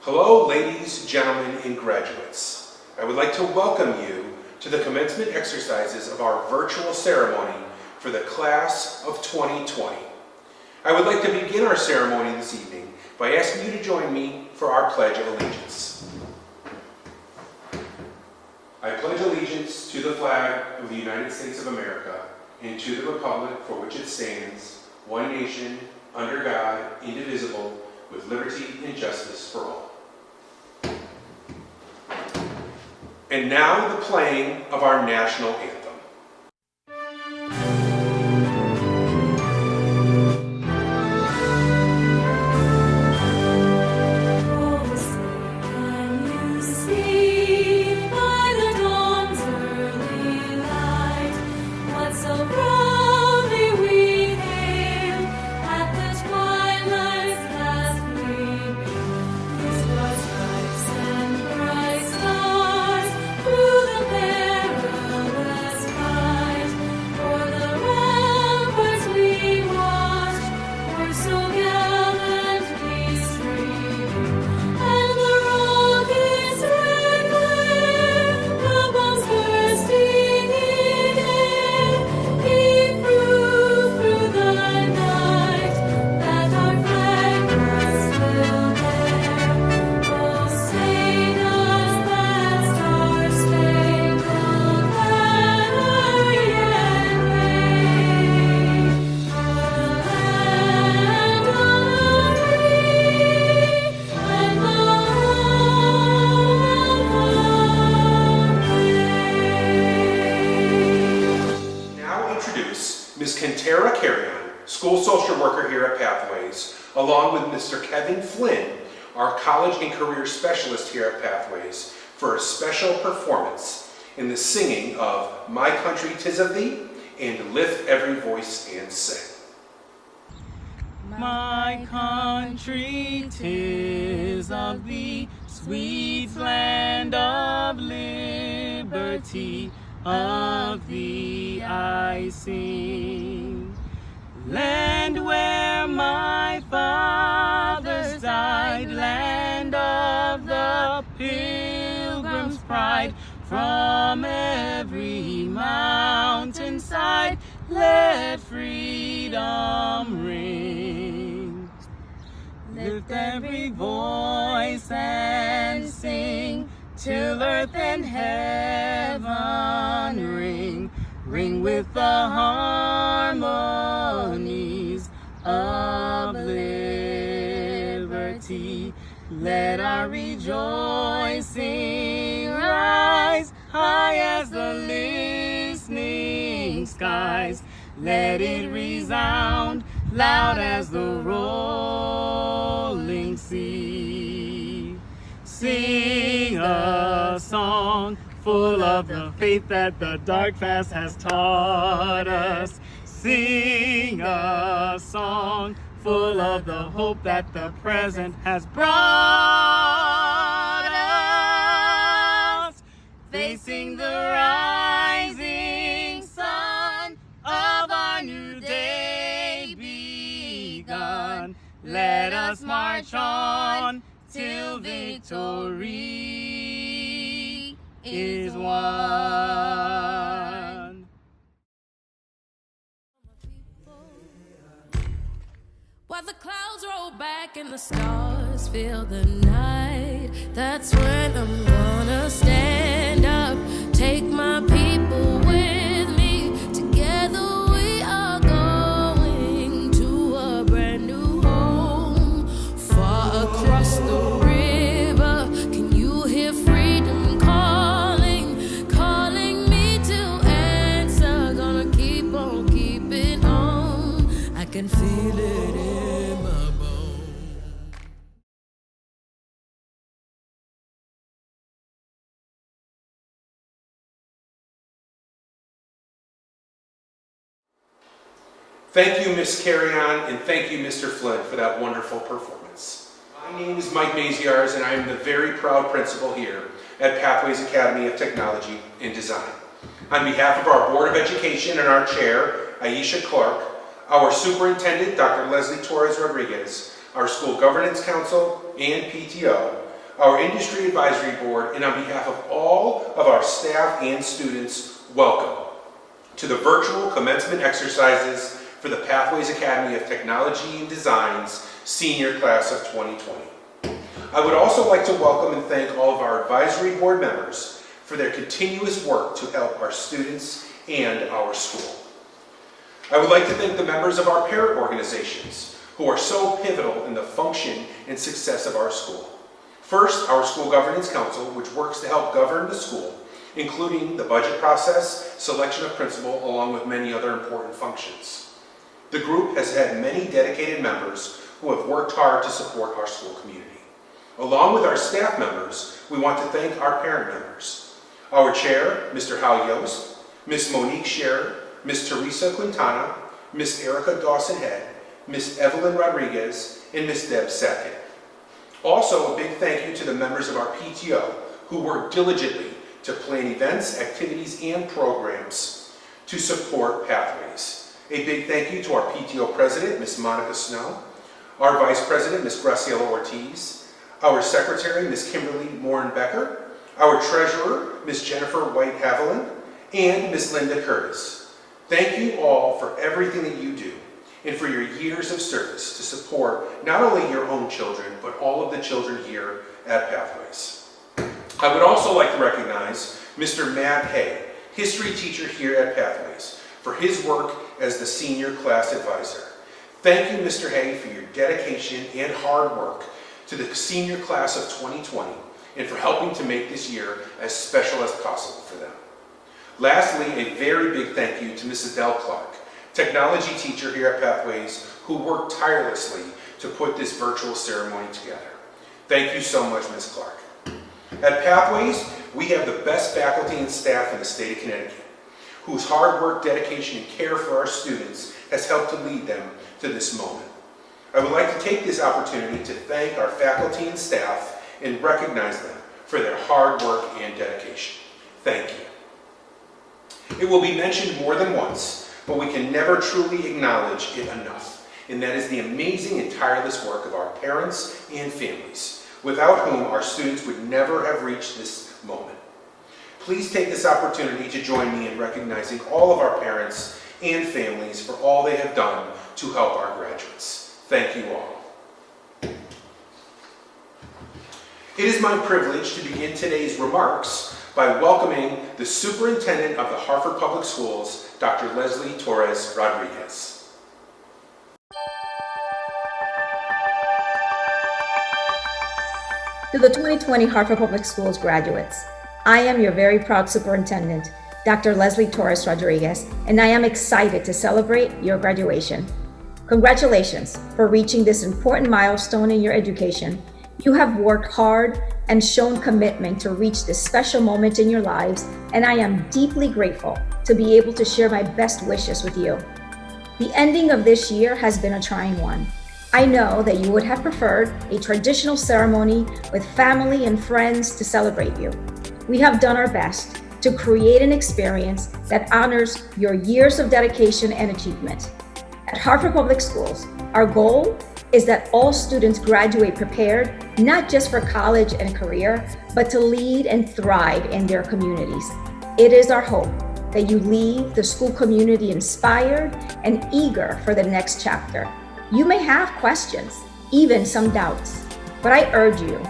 Hello, ladies, gentlemen, and graduates. I would like to welcome you to the commencement exercises of our virtual ceremony for the class of 2020. I would like to begin our ceremony this evening by asking you to join me for our Pledge of Allegiance. I pledge allegiance to the flag of the United States of America and to the republic for which it stands, one nation, under God, indivisible, with liberty and justice for all. And now the playing of our national anthem. School social worker here at Pathways, along with Mr. Kevin Flynn, our college and career specialist here at Pathways, for a special performance in the singing of My Country 'Tis of Thee and Lift Every Voice and Sing. My country 'tis of thee, sweet land of liberty, of thee I sing. Land where my fathers died, land of the pilgrim's pride, from every mountainside, let freedom ring. Lift every voice and sing, till earth and heaven ring. Ring with the harmonies of liberty. Let our rejoicing rise high as the listening skies. Let it resound loud as the rolling sea. Sing a song full of the faith that the dark past has taught us. Sing a song full of the hope that the present has brought us. Facing the rising sun of our new day begun, let us march on till victory is won. While the clouds roll back and the stars fill the night, that's when I'm gonna stand up, take my people with me. Together we are going to a brand new home, far across the river. Can you hear freedom calling, calling me to answer? Gonna keep on keeping on. I can feel it in my bones. Thank you, Ms. Carrion, and thank you, Mr. Flynn, for that wonderful performance. My name is Mike Maziarz, and I am the very proud principal here at Pathways Academy of Technology and Design. On behalf of our Board of Education and our Chair, Aisha Clark, our Superintendent, Dr. Leslie Torres Rodriguez, our School Governance Council, and PTO, our Industry Advisory Board, and on behalf of all of our staff and students, welcome to the virtual commencement exercises for the Pathways Academy of Technology and Design's senior class of 2020. I would also like to welcome and thank all of our advisory board members for their continuous work to help our students and our school. I would like to thank the members of our parent organizations who are so pivotal in the function and success of our school. First, our School Governance Council, which works to help govern the school, including the budget process, selection of principal, along with many other important functions. The group has had many dedicated members who have worked hard to support our school community. Along with our staff members, we want to thank our parent members. Our chair, Mr. Hal Yost, Ms. Monique Scherer, Ms. Teresa Quintana, Ms. Erica Dawson-Head, Ms. Evelyn Rodriguez, and Ms. Deb Sackett. Also, a big thank you to the members of our PTO who work diligently to plan events, activities, and programs to support Pathways. A big thank you to our PTO president, Ms. Monica Snow, our vice president, Ms. Graciela Ortiz, our secretary, Ms. Kimberly Morin-Becker, our treasurer, Ms. Jennifer White-Haviland, and Ms. Linda Curtis. Thank you all for everything that you do and for your years of service to support not only your own children, but all of the children here at Pathways. I would also like to recognize Mr. Matt Hay, history teacher here at Pathways, for his work as the senior class advisor. Thank you, Mr. Hay, for your dedication and hard work to the senior class of 2020 and for helping to make this year as special as possible for them. Lastly, a very big thank you to Ms. Adele Clark, technology teacher here at Pathways, who worked tirelessly to put this virtual ceremony together. Thank you so much, Ms. Clark. At Pathways, we have the best faculty and staff in the state of Connecticut, whose hard work, dedication, and care for our students has helped to lead them to this moment. I would like to take this opportunity to thank our faculty and staff and recognize them for their hard work and dedication. Thank you. It will be mentioned more than once, but we can never truly acknowledge it enough, and that is the amazing and tireless work of our parents and families, without whom our students would never have reached this moment. Please take this opportunity to join me in recognizing all of our parents and families for all they have done to help our graduates. Thank you all. It is my privilege to begin today's remarks by welcoming the Superintendent of the Hartford Public Schools, Dr. Leslie Torres Rodriguez. To the 2020 Hartford Public Schools graduates, I am your very proud superintendent, Dr. Leslie Torres Rodriguez, and I am excited to celebrate your graduation. Congratulations for reaching this important milestone in your education. You have worked hard and shown commitment to reach this special moment in your lives, and I am deeply grateful to be able to share my best wishes with you. The ending of this year has been a trying one. I know that you would have preferred a traditional ceremony with family and friends to celebrate you. We have done our best to create an experience that honors your years of dedication and achievement. At Hartford Public Schools, our goal is that all students graduate prepared, not just for college and career, but to lead and thrive in their communities. It is our hope that you leave the school community inspired and eager for the next chapter. You may have questions, even some doubts, but I urge you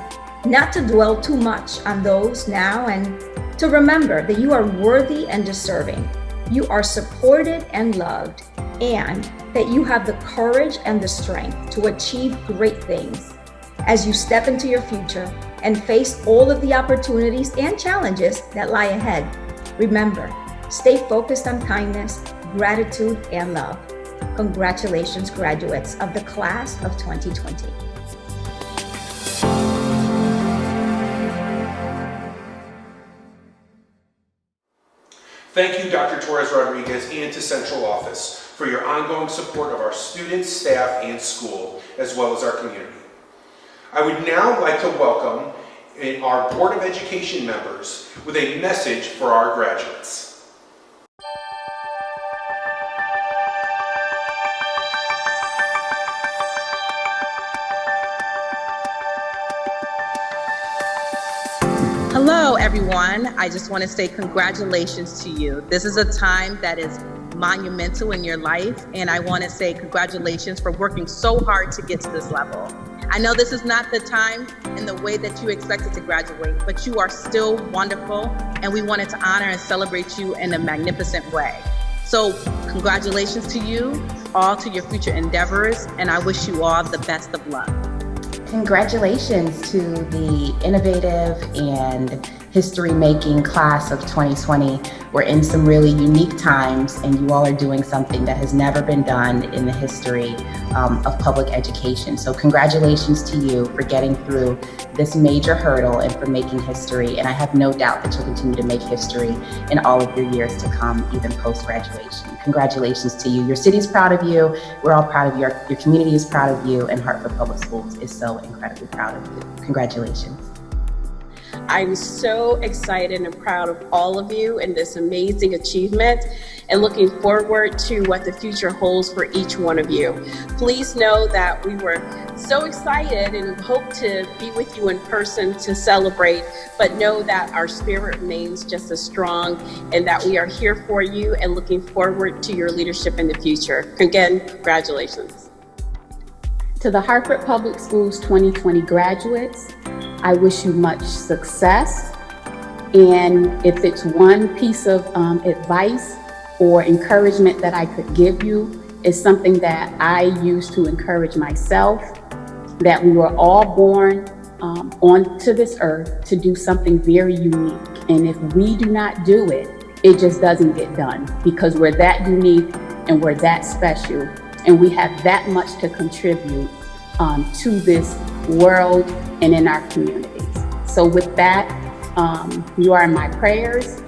not to dwell too much on those now and to remember that you are worthy and deserving. You are supported and loved, and that you have the courage and the strength to achieve great things. As you step into your future and face all of the opportunities and challenges that lie ahead, remember, stay focused on kindness, gratitude, and love. Congratulations, graduates of the class of 2020. Thank you, Dr. Torres Rodriguez, and to Central Office for your ongoing support of our students, staff, and school, as well as our community. I would now like to welcome our Board of Education members with a message for our graduates. Hello, everyone. I just want to say congratulations to you. This is a time that is monumental in your life, and I want to say congratulations for working so hard to get to this level. I know this is not the time and the way that you expected to graduate, but you are still wonderful, and we wanted to honor and celebrate you in a magnificent way. So congratulations to you, all to your future endeavors, and I wish you all the best of luck. Congratulations to the innovative and history-making class of 2020. We're in some really unique times, and you all are doing something that has never been done in the history of public education. So congratulations to you for getting through this major hurdle and for making history. And I have no doubt that you'll continue to make history in all of your years to come, even post-graduation. Congratulations to you. Your city's proud of you. We're all proud of you. Your community is proud of you, and Hartford Public Schools is so incredibly proud of you. Congratulations. I'm so excited and proud of all of you and this amazing achievement, and looking forward to what the future holds for each one of you. Please know that we were so excited and hope to be with you in person to celebrate, but know that our spirit remains just as strong and that we are here for you and looking forward to your leadership in the future. Again, congratulations. To the Hartford Public Schools 2020 graduates, I wish you much success. And if it's one piece of advice or encouragement that I could give you, is something that I use to encourage myself, that we were all born onto this earth to do something very unique. And if we do not do it, it just doesn't get done, because we're that unique and we're that special, and we have that much to contribute to this world and in our communities. So with that, you are in my prayers.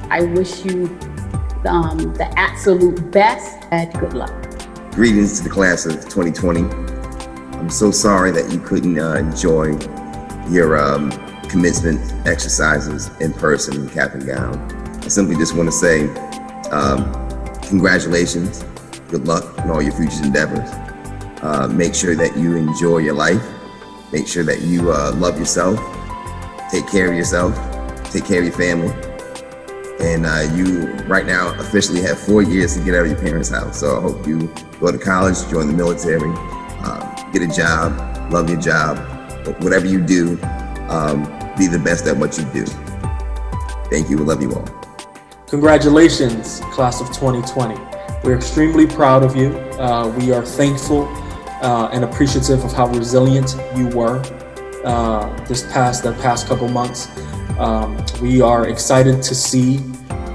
I wish you the absolute best, and good luck. Greetings to the class of 2020. I'm so sorry that you couldn't enjoy your commencement exercises in person in cap and gown. I simply just want to say congratulations, good luck in all your future endeavors. Make sure that you enjoy your life. Make sure that you love yourself, take care of yourself, take care of your family. And you right now officially have 4 years to get out of your parents' house. So I hope you go to college, join the military, get a job, love your job. Whatever you do, be the best at what you do. Thank you. We love you all. Congratulations, class of 2020. We're extremely proud of you. We are thankful and appreciative of how resilient you were the past couple months. We are excited to see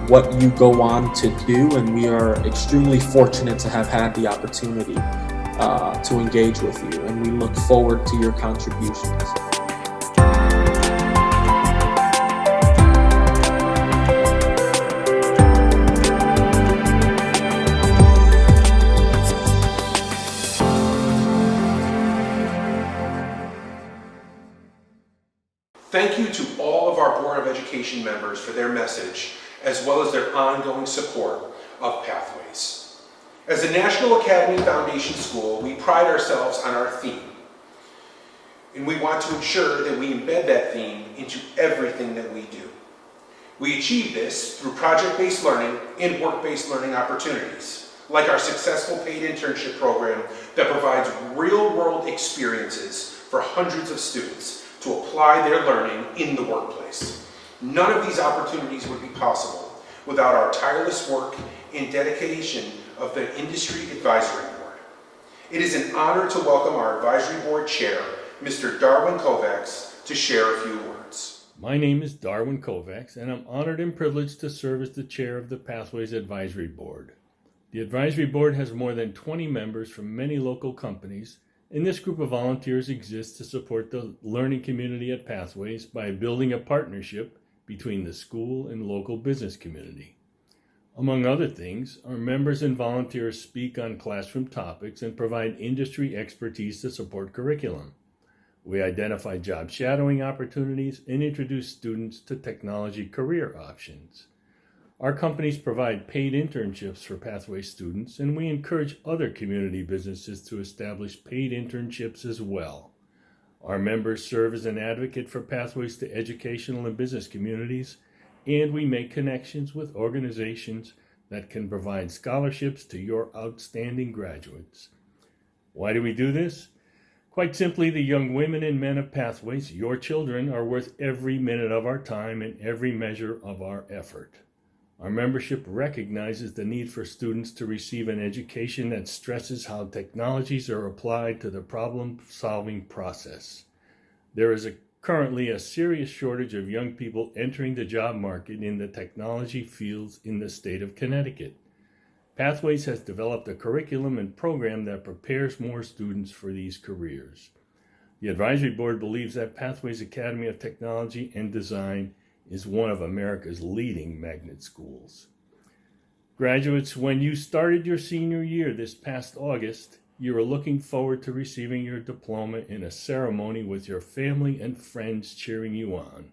what you go on to do, and we are extremely fortunate to have had the opportunity to engage with you, and we look forward to your contributions. Thank you to all of our Board of Education members for their message, as well as their ongoing support of Pathways. As a National Academy Foundation school, we pride ourselves on our theme, and we want to ensure that we embed that theme into everything that we do. We achieve this through project-based learning and work-based learning opportunities, like our successful paid internship program that provides real-world experiences for hundreds of students to apply their learning in the workplace. None of these opportunities would be possible without our tireless work and dedication of the Industry Advisory Board. It is an honor to welcome our Advisory Board Chair, Mr. Darwin Kovacs, to share a few words. My name is Darwin Kovacs, and I'm honored and privileged to serve as the chair of the Pathways Advisory Board. The Advisory Board has more than 20 members from many local companies, and this group of volunteers exists to support the learning community at Pathways by building a partnership between the school and local business community. Among other things, our members and volunteers speak on classroom topics and provide industry expertise to support curriculum. We identify job shadowing opportunities and introduce students to technology career options. Our companies provide paid internships for Pathways students, and we encourage other community businesses to establish paid internships as well. Our members serve as an advocate for pathways to educational and business communities, and we make connections with organizations that can provide scholarships to your outstanding graduates. Why do we do this? Quite simply, the young women and men of Pathways, your children, are worth every minute of our time and every measure of our effort. Our membership recognizes the need for students to receive an education that stresses how technologies are applied to the problem-solving process. There is currently a serious shortage of young people entering the job market in the technology fields in the state of Connecticut. Pathways has developed a curriculum and program that prepares more students for these careers. The advisory board believes that Pathways Academy of Technology and Design is one of America's leading magnet schools. Graduates, when you started your senior year this past August, you are looking forward to receiving your diploma in a ceremony with your family and friends cheering you on.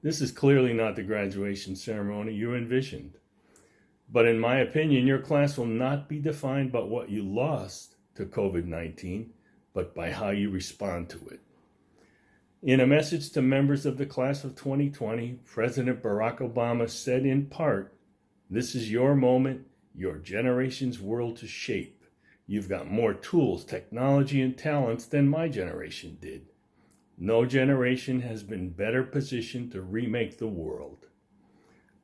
This is clearly not the graduation ceremony you envisioned. But in my opinion, your class will not be defined by what you lost to COVID-19, but by how you respond to it. In a message to members of the class of 2020, President Barack Obama said in part, "This is your moment, your generation's world to shape. You've got more tools, technology, and talents than my generation did. No generation has been better positioned to remake the world."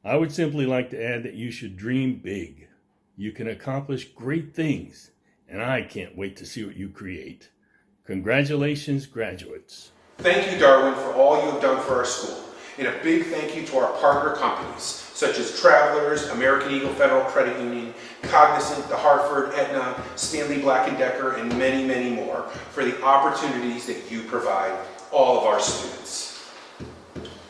I would simply like to add that you should dream big. You can accomplish great things, and I can't wait to see what you create. Congratulations, graduates. Thank you, Darwin, for all you have done for our school. And a big thank you to our partner companies, such as Travelers, American Eagle Federal Credit Union, Cognizant, the Hartford, Aetna, Stanley Black & Decker, and many, many more, for the opportunities that you provide all of our students.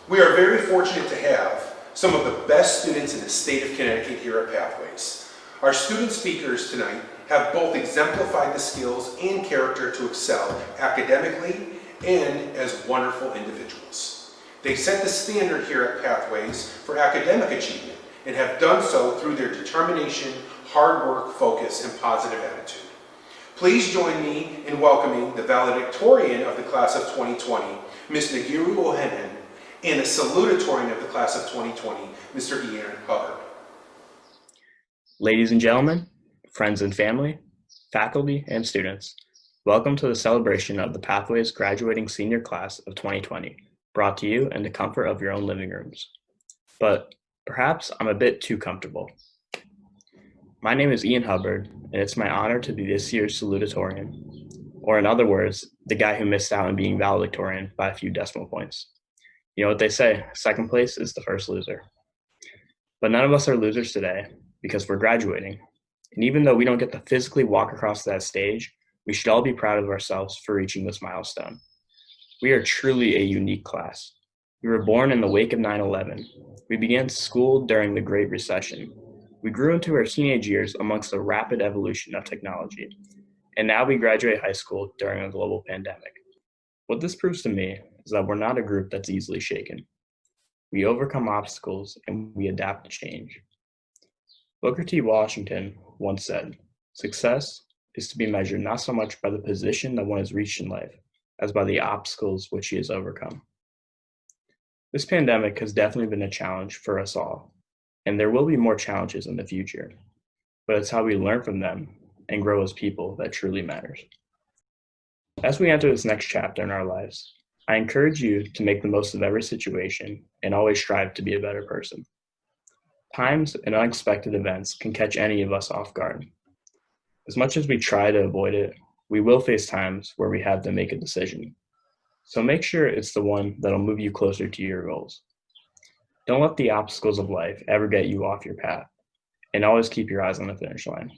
We are very fortunate to have some of the best students in the state of Connecticut here at Pathways. Our student speakers tonight have both exemplified the skills and character to excel academically and as wonderful individuals. They set the standard here at Pathways for academic achievement and have done so through their determination, hard work, focus, and positive attitude. Please join me in welcoming the valedictorian of the class of 2020, Ms. Nagiru Ohenen, and the salutatorian of the class of 2020, Mr. Ian Hubbard. Ladies and gentlemen, friends and family, faculty and students, welcome to the celebration of the Pathways graduating senior class of 2020, brought to you in the comfort of your own living rooms. But perhaps I'm a bit too comfortable. My name is Ian Hubbard, and it's my honor to be this year's salutatorian, or in other words, the guy who missed out on being valedictorian by a few decimal points. You know what they say, second place is the first loser. But none of us are losers today because we're graduating. And even though we don't get to physically walk across that stage, we should all be proud of ourselves for reaching this milestone. We are truly a unique class. We were born in the wake of 9/11. We began school during the Great Recession. We grew into our teenage years amongst the rapid evolution of technology. And now we graduate high school during a global pandemic. What this proves to me is that we're not a group that's easily shaken. We overcome obstacles and we adapt to change. Booker T. Washington once said, "Success is to be measured not so much by the position that one has reached in life, as by the obstacles which he has overcome." This pandemic has definitely been a challenge for us all, and there will be more challenges in the future, but it's how we learn from them and grow as people that truly matters. As we enter this next chapter in our lives, I encourage you to make the most of every situation and always strive to be a better person. Times and unexpected events can catch any of us off guard. As much as we try to avoid it, we will face times where we have to make a decision. So make sure it's the one that'll move you closer to your goals. Don't let the obstacles of life ever get you off your path, and always keep your eyes on the finish line.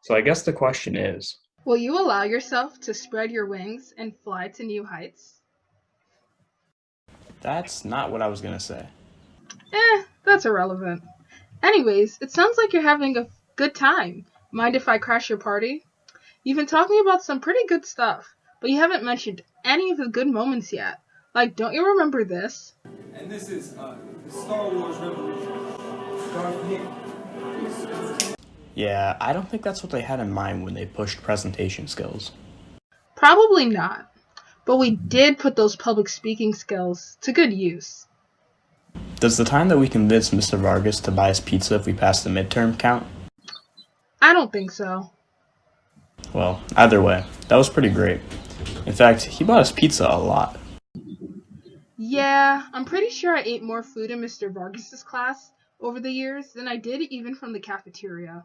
So I guess the question is, will you allow yourself to spread your wings and fly to new heights? that's not what I was gonna say. That's irrelevant. Anyways, it sounds like you're having a good time. Mind if I crash your party? You've been talking about some pretty good stuff, but you haven't mentioned any of the good moments yet. Like, don't you remember this? And this is the Star Wars Revolution. Darth Vader. Yeah, I don't think that's what they had in mind when they pushed presentation skills. Probably not. but we did put those public speaking skills to good use. Does the time that we convinced Mr. Vargas to buy us pizza if we passed the midterm count? I don't think so. Well, either way, that was pretty great. In fact, he bought us pizza a lot. Yeah, I'm pretty sure I ate more food in Mr. Vargas's class over the years than I did even from the cafeteria.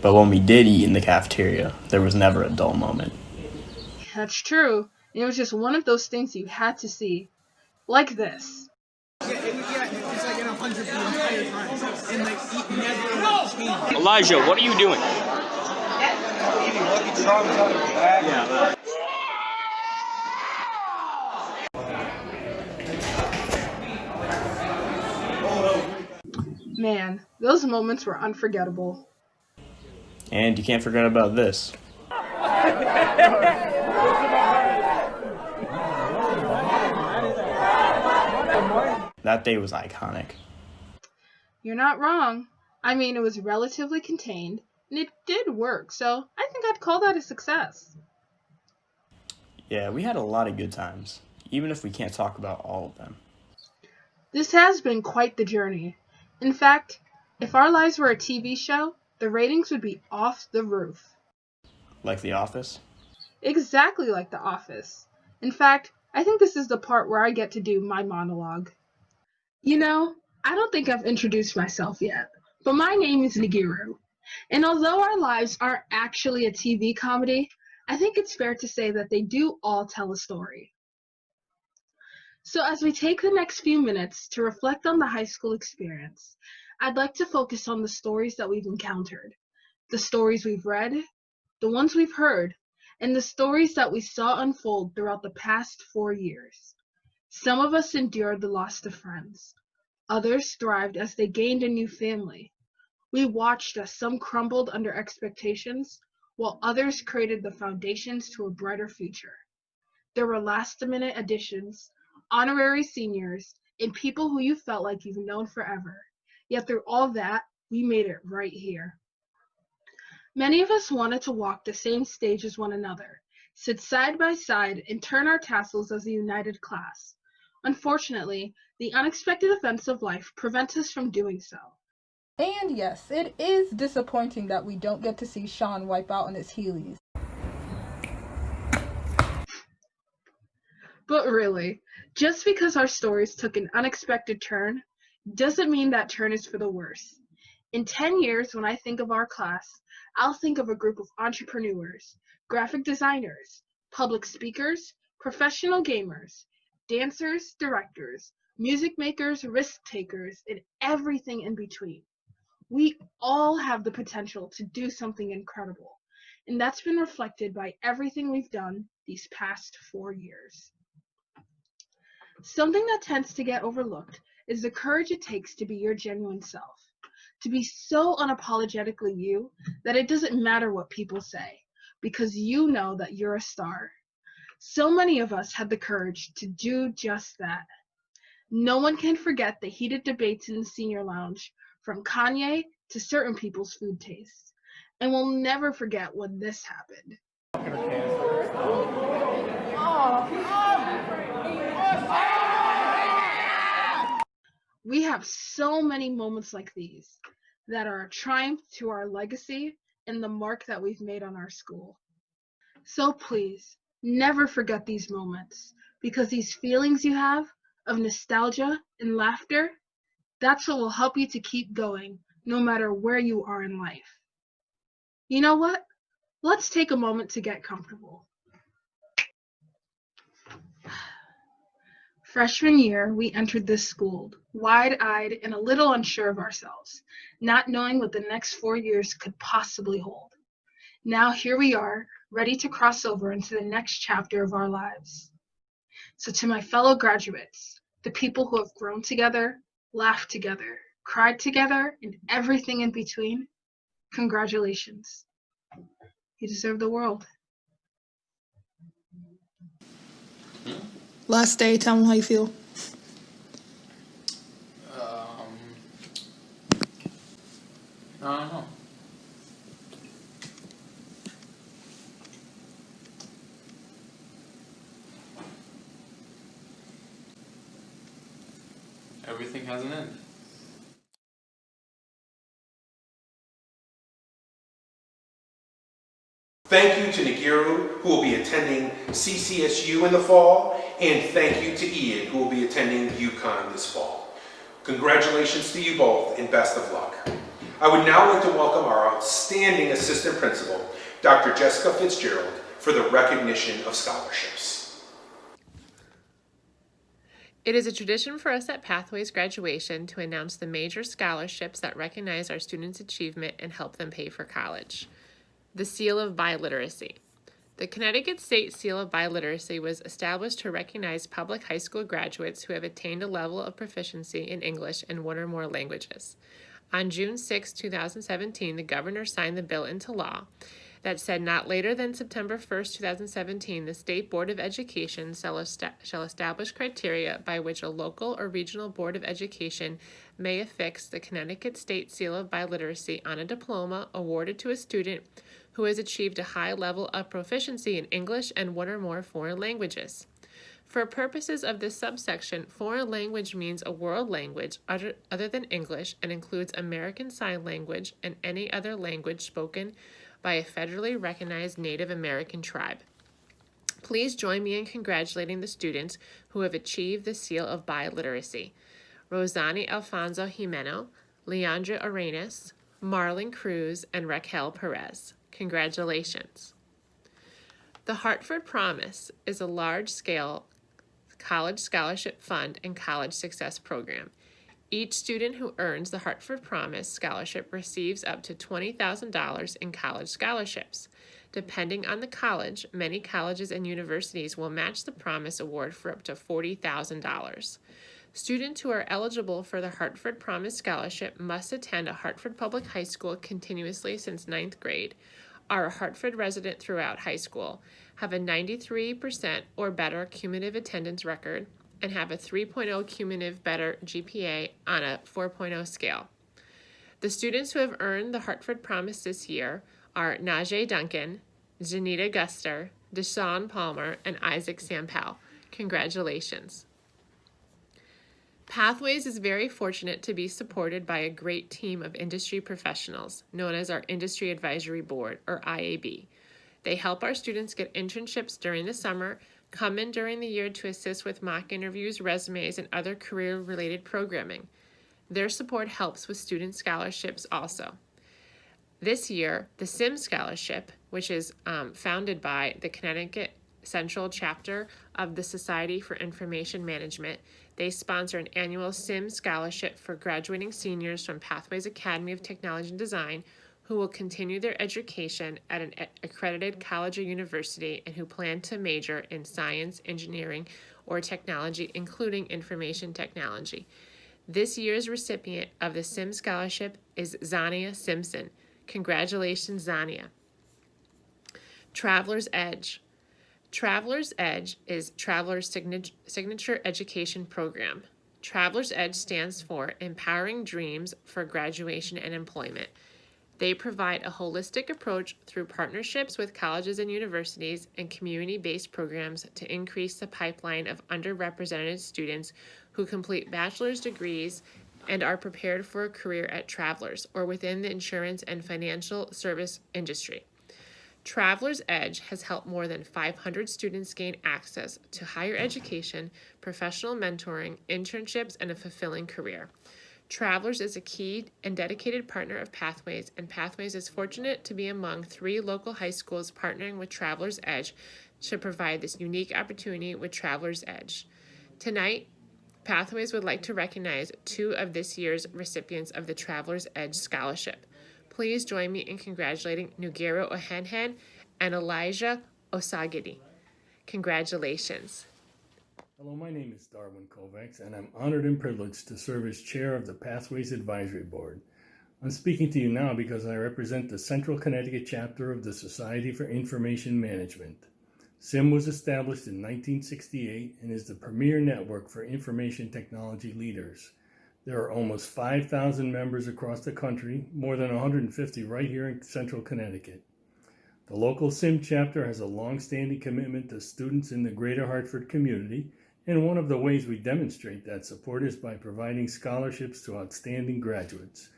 But when we did eat in the cafeteria, there was never a dull moment. That's true. It was just one of those things you had to see. Like this. Elijah, what are you doing? Yeah. Man, those moments were unforgettable. And you can't forget about this. That day was iconic. You're not wrong. I mean, it was relatively contained, and it did work, so I think I'd call that a success. Yeah, we had a lot of good times, even if we can't talk about all of them. This has been quite the journey. In fact, if our lives were a TV show, the ratings would be off the roof. Like The Office? Exactly like The Office. In fact, I think this is the part where I get to do my monologue. You know, I don't think I've introduced myself yet, but my name is Nigiru. And although our lives aren't actually a TV comedy, I think it's fair to say that they do all tell a story. So as we take the next few minutes to reflect on the high school experience, I'd like to focus on the stories that we've encountered, the stories we've read, the ones we've heard, and the stories that we saw unfold throughout the past 4 years. Some of us endured the loss of friends. Others thrived as they gained a new family. We watched as some crumbled under expectations, while others created the foundations to a brighter future. There were last-minute additions, honorary seniors, and people who you felt like you've known forever. Yet through all that, we made it right here. Many of us wanted to walk the same stage as one another, sit side by side, and turn our tassels as a united class. Unfortunately, the unexpected events of life prevent us from doing so. And yes, it is disappointing that we don't get to see Sean wipe out on his Heelys. But really, just because our stories took an unexpected turn, doesn't mean that turn is for the worse. In 10 years, when I think of our class, I'll think of a group of entrepreneurs, graphic designers, public speakers, professional gamers, dancers, directors, music makers, risk takers, and everything in between. We all have the potential to do something incredible, and that's been reflected by everything we've done these past 4 years. Something that tends to get overlooked is the courage it takes to be your genuine self, to be so unapologetically you that it doesn't matter what people say, because you know that you're a star. So many of us had the courage to do just that. No one can forget the heated debates in the senior lounge, from Kanye to certain people's food tastes. And we'll never forget when this happened. We have so many moments like these that are a triumph to our legacy and the mark that we've made on our school. So please, never forget these moments, because these feelings you have of nostalgia and laughter, that's what will help you to keep going, no matter where you are in life. You know what? Let's take a moment to get comfortable. Freshman year, we entered this school, wide-eyed and a little unsure of ourselves, not knowing what the next 4 years could possibly hold. Now here we are, ready to cross over into the next chapter of our lives. So to my fellow graduates, the people who have grown together, laughed together, cried together, and everything in between, congratulations. You deserve the world. Last day, tell them how you feel. I don't know. everything has an end. Thank you to Nagiru, who will be attending CCSU in the fall, and thank you to Ian, who will be attending UConn this fall. Congratulations to you both, and best of luck. I would now like to welcome our outstanding assistant principal, Dr. Jessica Fitzgerald, for the recognition of scholarships. It is a tradition for us at Pathways graduation to announce the major scholarships that recognize our students' achievement and help them pay for college. The Seal of Biliteracy. The Connecticut State Seal of Biliteracy was established to recognize public high school graduates who have attained a level of proficiency in English in one or more languages. On June 6, 2017, the governor signed the bill into law that said not later than September 1, 2017, the State Board of Education shall establish criteria by which a local or regional Board of Education may affix the Connecticut State Seal of Biliteracy on a diploma awarded to a student who has achieved a high level of proficiency in English and one or more foreign languages. For purposes of this subsection, foreign language means a world language other than English and includes American Sign Language and any other language spoken by a federally recognized Native American tribe. Please join me in congratulating the students who have achieved the Seal of Biliteracy: Rosani Alfonso Jimeno, Leandra Arenas, Marlon Cruz, and Raquel Perez. Congratulations. The Hartford Promise is a large-scale college scholarship fund and college success program. Each student who earns the Hartford Promise Scholarship receives up to $20,000 in college scholarships. Depending on the college, many colleges and universities will match the Promise Award for up to $40,000. Students who are eligible for the Hartford Promise Scholarship must attend a Hartford Public High School continuously since 9th grade, are a Hartford resident throughout high school, have a 93% or better cumulative attendance record, and have a 3.0 cumulative better GPA on a 4.0 scale. The students who have earned the Hartford Promise this year are Najee Duncan, Janita Guster, Deshaun Palmer, and Isaac Sampel. Congratulations. Pathways is very fortunate to be supported by a great team of industry professionals known as our Industry Advisory Board, or IAB. They help our students get internships during the summer, come in during the year to assist with mock interviews, resumes, and other career-related programming. Their support helps with student scholarships also. This year, the SIM Scholarship, which is founded by the Connecticut Central Chapter of the Society for Information Management, they sponsor an annual SIM Scholarship for graduating seniors from Pathways Academy of Technology and Design who will continue their education at an accredited college or university and who plan to major in science, engineering, or technology, including information technology. This year's recipient of the SIM Scholarship is Zania Simpson. Congratulations, Zania. Traveler's Edge. Traveler's Edge is Traveler's Signature Education Program. Traveler's Edge stands for Empowering Dreams for Graduation and Employment. They provide a holistic approach through partnerships with colleges and universities and community-based programs to increase the pipeline of underrepresented students who complete bachelor's degrees and are prepared for a career at Travelers or within the insurance and financial service industry. Traveler's Edge has helped more than 500 students gain access to higher education, professional mentoring, internships, and a fulfilling career. Travelers is a key and dedicated partner of Pathways, and Pathways is fortunate to be among 3 local high schools partnering with Traveler's Edge to provide this unique opportunity with Traveler's Edge. Tonight, Pathways would like to recognize 2 of this year's recipients of the Traveler's Edge Scholarship. Please join me in congratulating Nugero Ohenhen and Elijah Osagidi. Congratulations. Hello, my name is Darwin Kovacs, and I'm honored and privileged to serve as chair of the Pathways Advisory Board. I'm speaking to you now because I represent the Central Connecticut chapter of the Society for Information Management. SIM was established in 1968 and is the premier network for information technology leaders. There are almost 5,000 members across the country, more than 150 right here in Central Connecticut. The local SIM chapter has a long-standing commitment to students in the greater Hartford community And one of the ways we demonstrate that support is by providing scholarships to outstanding graduates.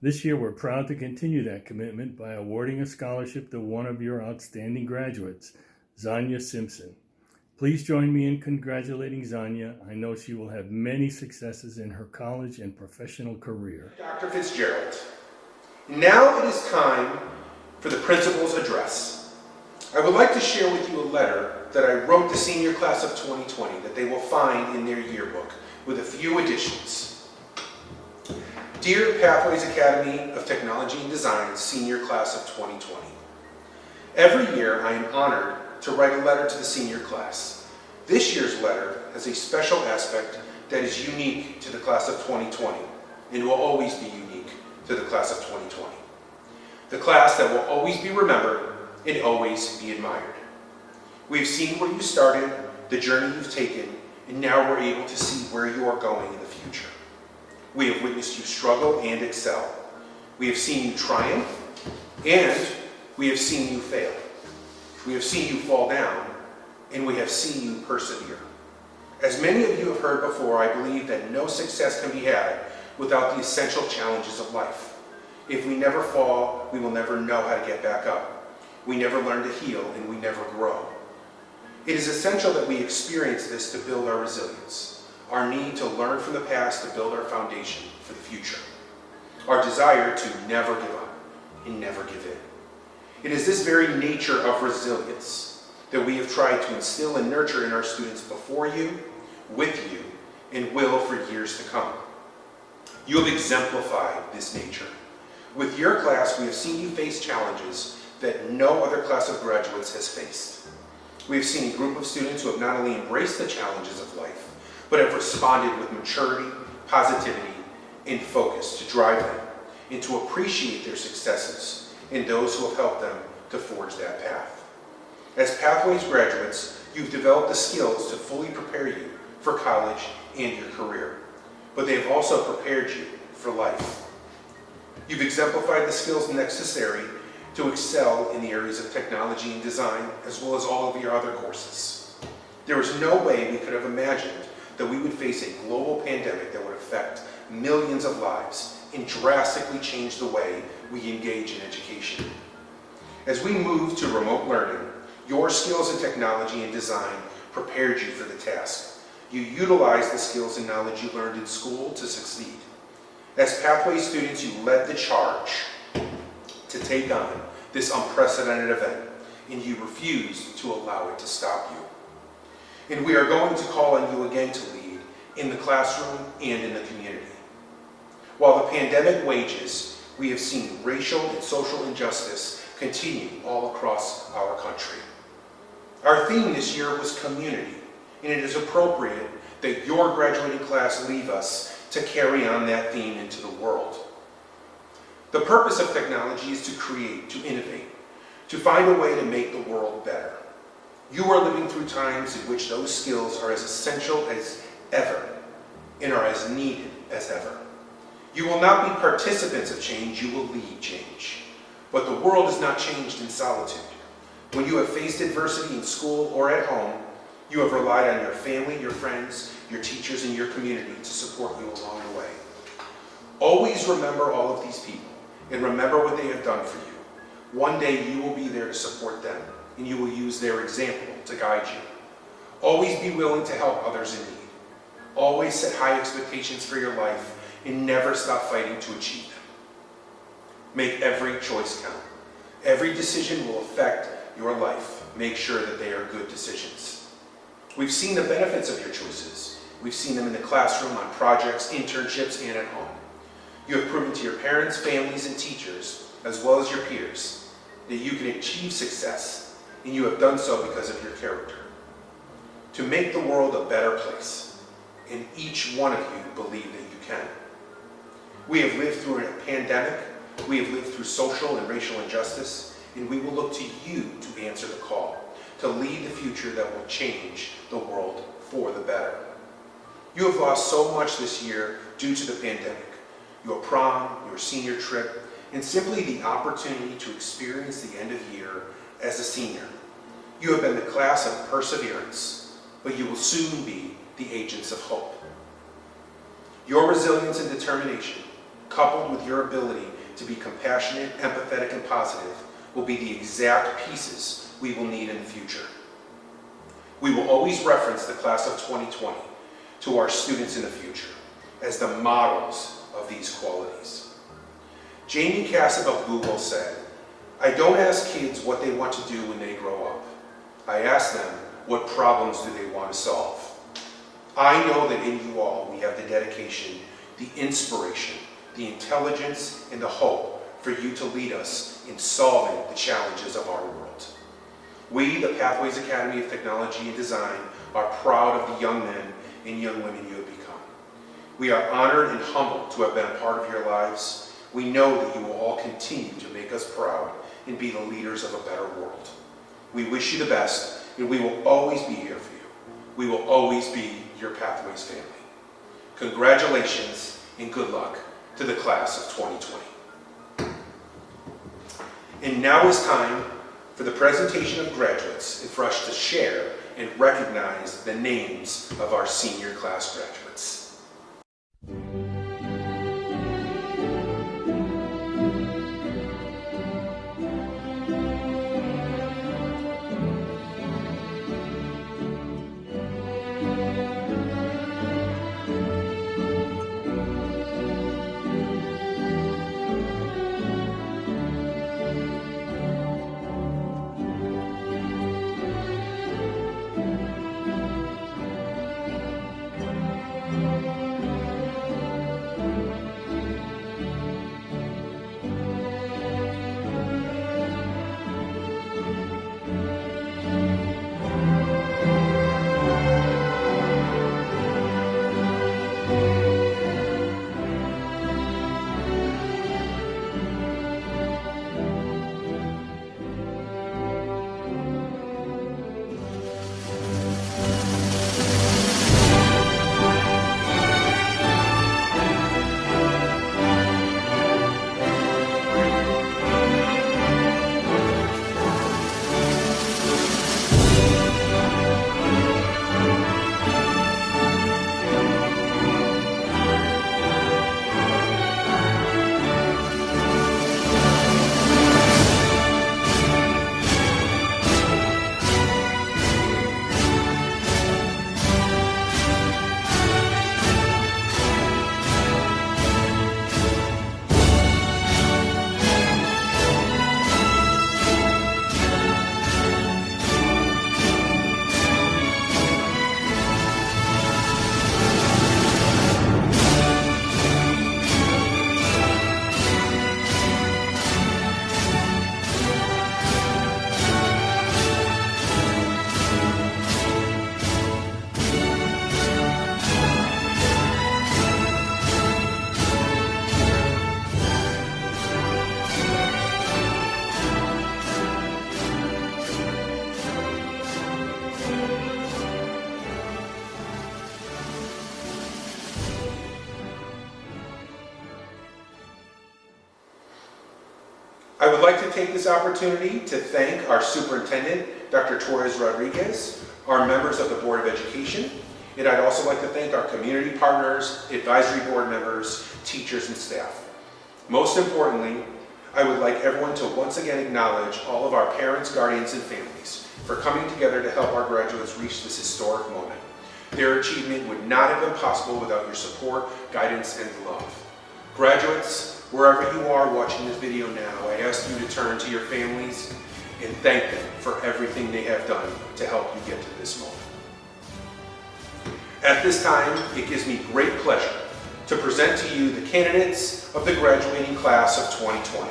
This year, we're proud to continue that commitment by awarding a scholarship to one of your outstanding graduates, Zanya Simpson. Please join me in congratulating Zanya. I know she will have many successes in her college and professional career. Dr. Fitzgerald, now it is time for the principal's address. I would like to share with you a letter that I wrote the senior class of 2020 that they will find in their yearbook with a few additions. Dear Pathways Academy of Technology and Design senior class of 2020, every year I am honored to write a letter to the senior class. This year's letter has a special aspect that is unique to the class of 2020 and will always be unique to the class of 2020. The class that will always be remembered and always be admired. We've seen where you started, the journey you've taken, and now we're able to see where you are going in the future. We have witnessed you struggle and excel. We have seen you triumph, and we have seen you fail. We have seen you fall down, and we have seen you persevere. As many of you have heard before, I believe that no success can be had without the essential challenges of life. If we never fall, we will never know how to get back up. We never learn to heal, and we never grow. It is essential that we experience this to build our resilience, our need to learn from the past to build our foundation for the future, our desire to never give up and never give in. It is this very nature of resilience that we have tried to instill and nurture in our students before you, with you, and will for years to come. You have exemplified this nature. With your class, we have seen you face challenges that no other class of graduates has faced. We have seen a group of students who have not only embraced the challenges of life, but have responded with maturity, positivity, and focus to drive them and to appreciate their successes and those who have helped them to forge that path. As Pathways graduates, you've developed the skills to fully prepare you for college and your career, but they have also prepared you for life. You've exemplified the skills necessary to excel in the areas of technology and design, as well as all of your other courses. There is no way we could have imagined that we would face a global pandemic that would affect millions of lives and drastically change the way we engage in education. As we move to remote learning, your skills in technology and design prepared you for the task. You utilized the skills and knowledge you learned in school to succeed. As Pathways students, you led the charge to take on this unprecedented event, and you refused to allow it to stop you. And we are going to call on you again to lead in the classroom and in the community. While the pandemic wages, we have seen racial and social injustice continue all across our country. Our theme this year was community, and it is appropriate that your graduating class leave us to carry on that theme into the world. The purpose of technology is to create, to innovate, to find a way to make the world better. You are living through times in which those skills are as essential as ever and are as needed as ever. You will not be participants of change, you will lead change. But the world is not changed in solitude. When you have faced adversity in school or at home, you have relied on your family, your friends, your teachers, and your community to support you along the way. Always remember all of these people and remember what they have done for you. One day you will be there to support them, and you will use their example to guide you. Always be willing to help others in need. Always set high expectations for your life and never stop fighting to achieve them. Make every choice count. Every decision will affect your life. Make sure that they are good decisions. We've seen the benefits of your choices. We've seen them in the classroom, on projects, internships, and at home. You have proven to your parents, families, and teachers, as well as your peers, that you can achieve success, and you have done so because of your character. To make the world a better place, and each one of you believe that you can. We have lived through a pandemic, we have lived through social and racial injustice, and we will look to you to answer the call, to lead the future that will change the world for the better. You have lost so much this year due to the pandemic. Your prom, your senior trip, and simply the opportunity to experience the end of year as a senior. You have been the class of perseverance, but you will soon be the agents of hope. Your resilience and determination, coupled with your ability to be compassionate, empathetic, and positive, will be the exact pieces we will need in the future. We will always reference the class of 2020 to our students in the future as the models of these qualities. Jamie Cassab of Google said, "I don't ask kids what they want to do when they grow up. I ask them, what problems do they want to solve?" I know that in you all we have the dedication, the inspiration, the intelligence, and the hope for you to lead us in solving the challenges of our world. We, the Pathways Academy of Technology and Design, are proud of the young men and young women you have become. We are honored and humbled to have been a part of your lives. We know that you will all continue to make us proud and be the leaders of a better world. We wish you the best, and we will always be here for you. We will always be your Pathways family. Congratulations and good luck to the class of 2020. And now is time for the presentation of graduates and for us to share and recognize the names of our senior class graduates. I would like to take this opportunity to thank our superintendent, Dr. Torres Rodriguez, our members of the Board of Education, and I'd also like to thank our community partners, advisory board members, teachers, and staff. Most importantly, I would like everyone to once again acknowledge all of our parents, guardians, and families for coming together to help our graduates reach this historic moment. Their achievement would not have been possible without your support, guidance, and love. Graduates, wherever you are watching this video now, I ask you to turn to your families and thank them for everything they have done to help you get to this moment. At this time, it gives me great pleasure to present to you the candidates of the graduating class of 2020.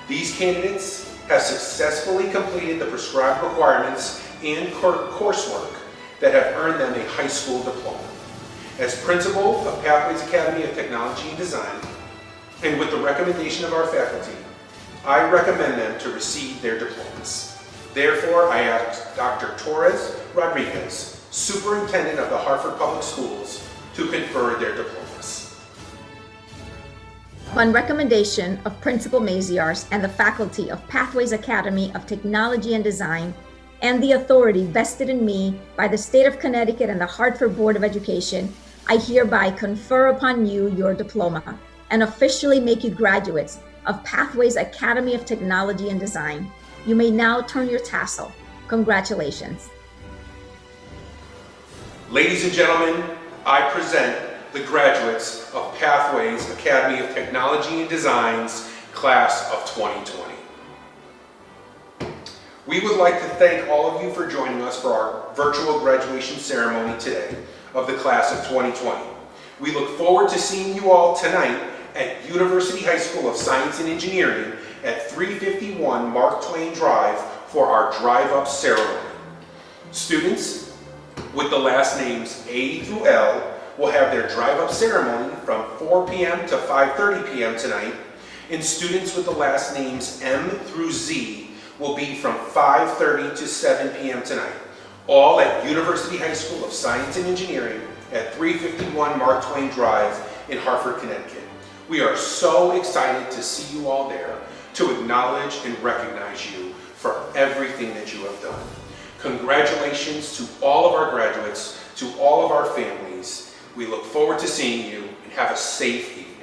These candidates have successfully completed the prescribed requirements and coursework that have earned them a high school diploma. As principal of Pathways Academy of Technology and Design, and with the recommendation of our faculty, I recommend them to receive their diplomas. Therefore, I ask Dr. Torres Rodriguez, Superintendent of the Hartford Public Schools, to confer their diplomas. On recommendation of Principal Maziarz and the faculty of Pathways Academy of Technology and Design, and the authority vested in me by the State of Connecticut and the Hartford Board of Education, I hereby confer upon you your diploma and officially make you graduates of Pathways Academy of Technology and Design. You may now turn your tassel. Congratulations. Ladies and gentlemen, I present the graduates of Pathways Academy of Technology and Design's Class of 2020. We would like to thank all of you for joining us for our virtual graduation ceremony today of the Class of 2020. We look forward to seeing you all tonight at University High School of Science and Engineering at 351 Mark Twain Drive for our drive-up ceremony. Students with the last names A through L will have their drive-up ceremony from 4 p.m. to 5:30 p.m. tonight, and students with the last names M through Z will be from 5:30 to 7 p.m. tonight, all at University High School of Science and Engineering at 351 Mark Twain Drive in Hartford, Connecticut. We are so excited to see you all there, to acknowledge and recognize you for everything that you have done. Congratulations to all of our graduates, to all of our families. We look forward to seeing you, and have a safe evening.